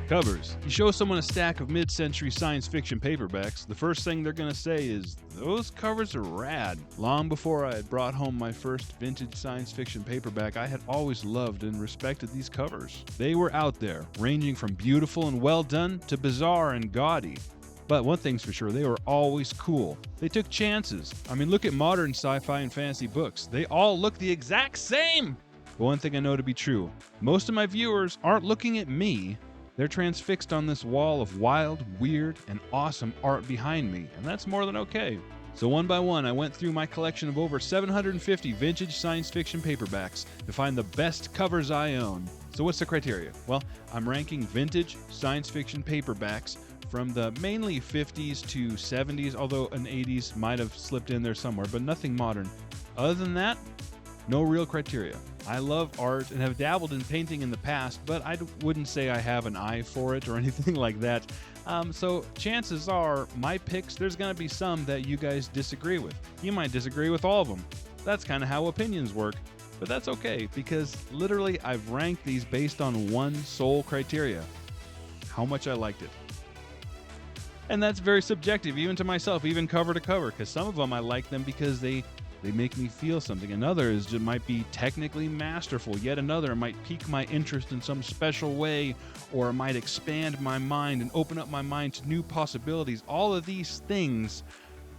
Covers. You show someone a stack of mid-century science fiction paperbacks, the first thing they're going to say is, those covers are rad. Long before I had brought home my first vintage science fiction paperback, I had always loved and respected these covers. They were out there, ranging from beautiful and well done to bizarre and gaudy. But one thing's for sure, they were always cool. They took chances. I mean, look at modern sci-fi and fantasy books. They all look the exact same! But one thing I know to be true, most of my viewers aren't looking at me. They're transfixed on this wall of wild, weird, and awesome art behind me, and that's more than okay. So one by one, I went through my collection of over 750 vintage science fiction paperbacks to find the best covers I own. So what's the criteria? Well, I'm ranking vintage science fiction paperbacks from the mainly 50s to 70s, although an 80s might have slipped in there somewhere, but nothing modern. Other than that, no real criteria. I love art and have dabbled in painting in the past, but I wouldn't say I have an eye for it or anything like that. So chances are, my picks, there's going to be some that you guys disagree with. You might disagree with all of them. That's kind of how opinions work. But that's okay, because literally I've ranked these based on one sole criteria: how much I liked it. And that's very subjective, even to myself, even cover to cover, because some of them I like them because they make me feel something, and others just might be technically masterful. Yet another might pique my interest in some special way, or might expand my mind and open up my mind to new possibilities. All of these things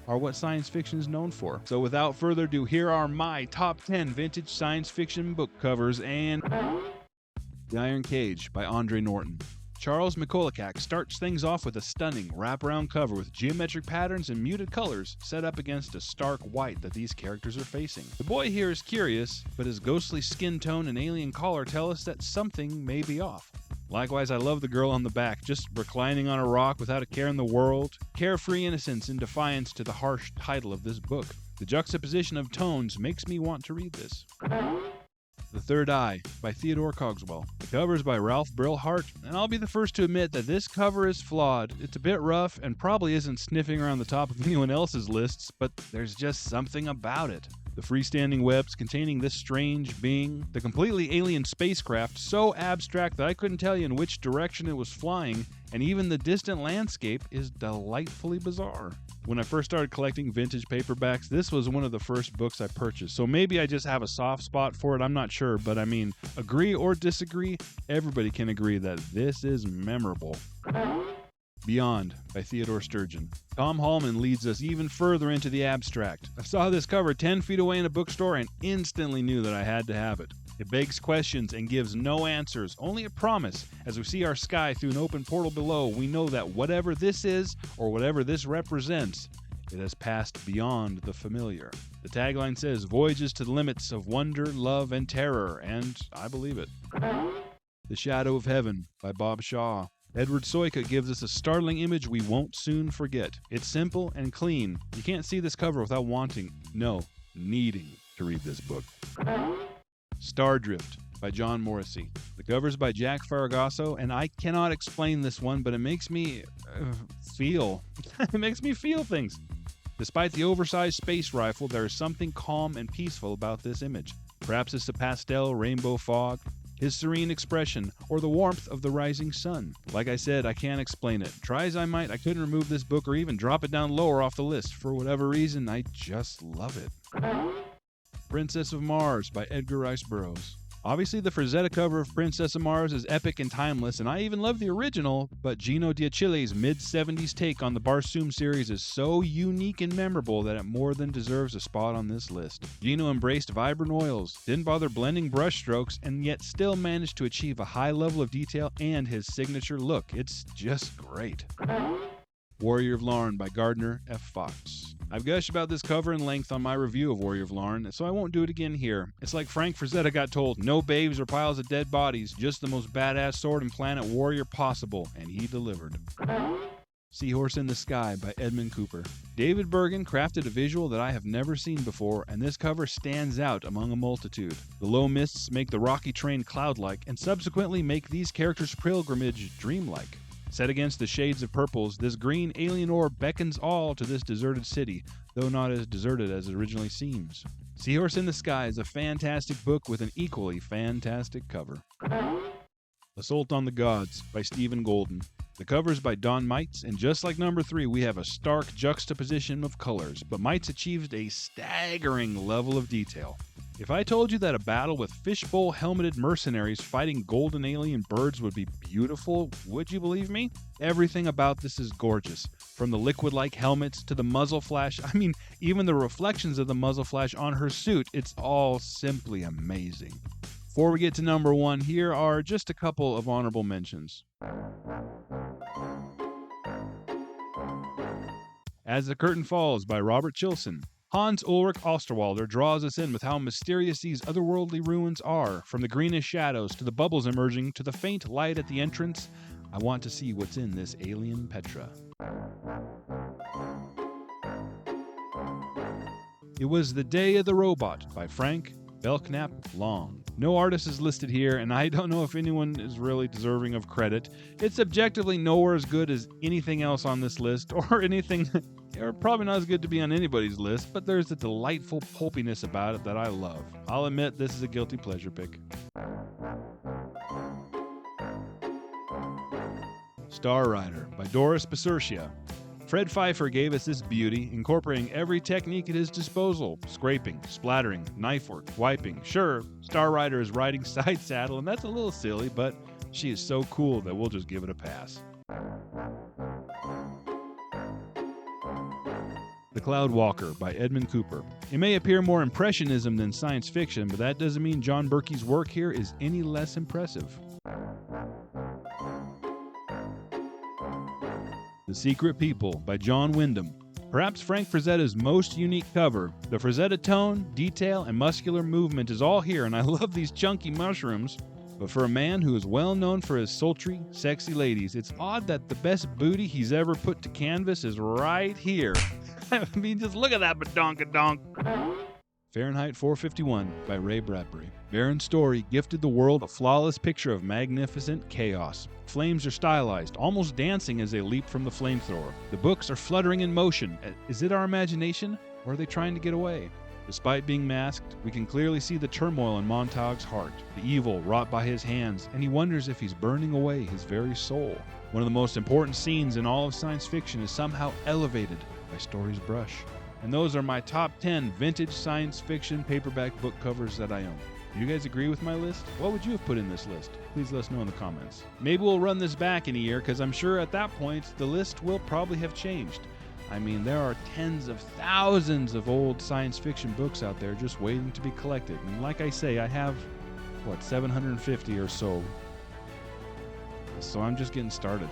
are what science fiction is known for. So without further ado, here are my top 10 vintage science fiction book covers, and The Iron Cage by Andre Norton. Charles McCulloch starts things off with a stunning wraparound cover with geometric patterns and muted colors set up against a stark white that these characters are facing. The boy here is curious, but his ghostly skin tone and alien collar tell us that something may be off. Likewise, I love the girl on the back, just reclining on a rock without a care in the world. Carefree innocence in defiance to the harsh title of this book. The juxtaposition of tones makes me want to read this. The Third Eye by Theodore Cogswell. The cover is by Ralph Brillhart, and I'll be the first to admit that this cover is flawed. It's a bit rough and probably isn't sniffing around the top of anyone else's lists, but there's just something about it. The freestanding webs containing this strange being, the completely alien spacecraft so abstract that I couldn't tell you in which direction it was flying, and even the distant landscape is delightfully bizarre. When I first started collecting vintage paperbacks, this was one of the first books I purchased, so maybe I just have a soft spot for it, I'm not sure, but I mean, agree or disagree, everybody can agree that this is memorable. Beyond by Theodore Sturgeon. Tom Hallman leads us even further into the abstract. I saw this cover 10 feet away in a bookstore and instantly knew that I had to have it. It begs questions and gives no answers, only a promise. As we see our sky through an open portal below, we know that whatever this is, or whatever this represents, it has passed beyond the familiar. The tagline says, "Voyages to the limits of wonder, love, and terror," and I believe it. The Shadow of Heaven by Bob Shaw. Edward Soyka gives us a startling image we won't soon forget. It's simple and clean. You can't see this cover without needing to read this book. Stardrift by John Morrissey. The cover's by Jack Faragasso, and I cannot explain this one, but it makes me feel. It makes me feel things. Despite the oversized space rifle, there is something calm and peaceful about this image. Perhaps it's the pastel rainbow fog, his serene expression, or the warmth of the rising sun. Like I said, I can't explain it. Try as I might, I couldn't remove this book or even drop it down lower off the list. For whatever reason, I just love it. Princess of Mars by Edgar Rice Burroughs. Obviously, the Frazetta cover of Princess of Mars is epic and timeless, and I even love the original, but Gino D'Achille's mid-70s take on the Barsoom series is so unique and memorable that it more than deserves a spot on this list. Gino embraced vibrant oils, didn't bother blending brushstrokes, and yet still managed to achieve a high level of detail and his signature look. It's just great. Warrior of Larn by Gardner F. Fox. I've gushed about this cover in length on my review of Warrior of Larn, so I won't do it again here. It's like Frank Frazetta got told, no babes or piles of dead bodies, just the most badass sword and planet warrior possible, and he delivered. Seahorse in the Sky by Edmund Cooper. David Bergen crafted a visual that I have never seen before, and this cover stands out among a multitude. The low mists make the rocky terrain cloud-like, and subsequently make these characters' pilgrimage dreamlike. Set against the shades of purples, this green alien orb beckons all to this deserted city, though not as deserted as it originally seems. Seahorse in the Sky is a fantastic book with an equally fantastic cover. Assault on the Gods by Stephen Golden. The cover's by Don Mites, and just like number 3, we have a stark juxtaposition of colors, but Mites achieved a staggering level of detail. If I told you that a battle with fishbowl helmeted mercenaries fighting golden alien birds would be beautiful, would you believe me? Everything about this is gorgeous. From the liquid-like helmets to the muzzle flash, even the reflections of the muzzle flash on her suit, it's all simply amazing. Before we get to number 1, here are just a couple of honorable mentions. As the Curtain Falls by Robert Chilson. Hans Ulrich Osterwalder draws us in with how mysterious these otherworldly ruins are, from the greenish shadows to the bubbles emerging to the faint light at the entrance. I want to see what's in this alien Petra. It Was the Day of the Robot by Frank Belknap Long. No artist is listed here, and I don't know if anyone is really deserving of credit. It's objectively nowhere as good as anything else on this list, or probably not as good to be on anybody's list, but there's a delightful pulpiness about it that I love. I'll admit this is a guilty pleasure pick. Star Rider by Doris Basurcia. Fred Pfeiffer gave us this beauty, incorporating every technique at his disposal: scraping, splattering, knife work, wiping. Sure, Star Rider is riding side saddle, and that's a little silly, but she is so cool that we'll just give it a pass. The Cloud Walker by Edmund Cooper. It may appear more impressionism than science fiction, but that doesn't mean John Berkey's work here is any less impressive. The Secret People by John Wyndham. Perhaps Frank Frazetta's most unique cover. The Frazetta tone, detail, and muscular movement is all here, and I love these chunky mushrooms. But for a man who is well known for his sultry, sexy ladies, it's odd that the best booty he's ever put to canvas is right here. Just look at that badonkadonk. Fahrenheit 451 by Ray Bradbury. Baron Story gifted the world a flawless picture of magnificent chaos. Flames are stylized, almost dancing as they leap from the flamethrower. The books are fluttering in motion. Is it our imagination, or are they trying to get away? Despite being masked, we can clearly see the turmoil in Montague's heart, the evil wrought by his hands, and he wonders if he's burning away his very soul. One of the most important scenes in all of science fiction is somehow elevated by Story's brush. And those are my top 10 vintage science fiction paperback book covers that I own. Do you guys agree with my list? What would you have put in this list? Please let us know in the comments. Maybe we'll run this back in a year, because I'm sure at that point the list will probably have changed. There are tens of thousands of old science fiction books out there just waiting to be collected. And like I say, I have, 750 or so. So I'm just getting started.